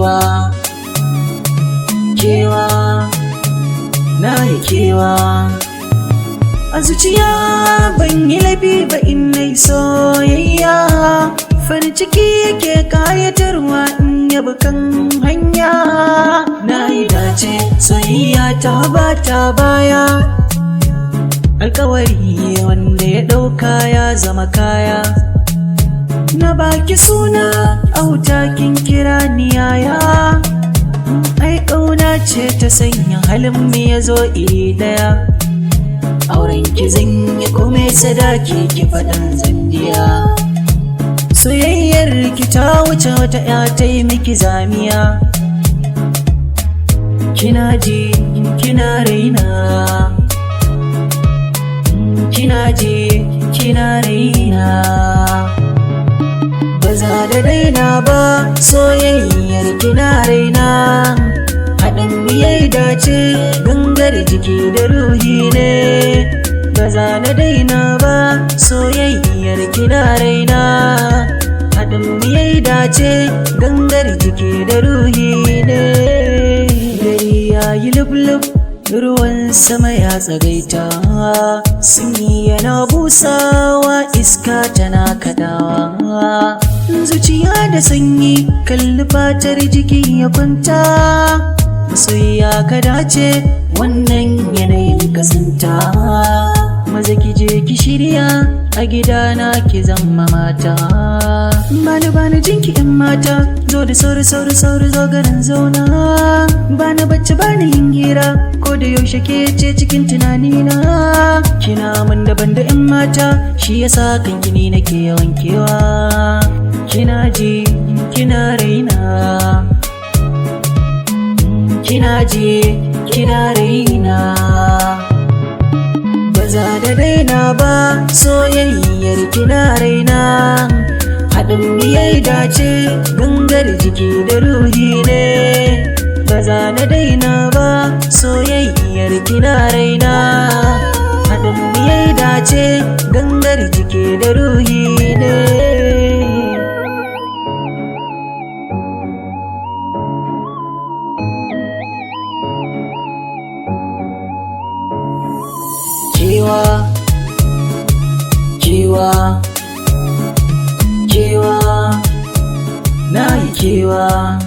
kewa, kewa, na yi kewa. A zuciya ban yi laifi ba in nai soyayya, farin ciki yake kayatarwa in yabi kan hanya. Na yi dace soyayya ta bata baya, alkawari wanda ya ɗauka ya zama kaya. Na baki suna auta kin kira ni yaya, ai ƙauna ce ta sanya halin mu ya zo iri ɗaya. Auren ki zan yi kome sadaki ki faɗan zandiya, soyayyar ki ta wuce wata ya ta yi miki zamiya. Kina ji kina raina, kina ji kina raina, ba za da daina ba soyayyar kina raina. Haɗin miyai dace gangar jiki da ruhi ne, ba za na daina ba soyayyar kina raina. Haɗin miyai dace gangar jiki da ruhi ne. Gari ya yi lub-lub ruwan sama ya tsagaita, sanyi yana busawa iska tana kaɗawa. Zuciya da sanyi kalli fatar jiki ya kwanta, masoyiya ka dace wannan yanayin kasanta. Maza ki je ki shirya a gidana ki zama mata. Bani jinki in mata, zo da sauri sauri sauri zo garin zauna. Bani bacci bani yin hira, ko da yaushe ke ce cikin tunanina. Kina mun daban da in mata, shi yasa kan gini nake yawan kewa. Kina ji kina raina, kina ji kina raina, ba za da daina ba soyayyar kina raina. Haɗin miyai dace gangar jiki da ruhi ne, ba za na daina ba soyayyar kina raina. Haɗin miyai dace gangar jiki da ruhi ne. Kewa, kewa, kewa, na yi kewa.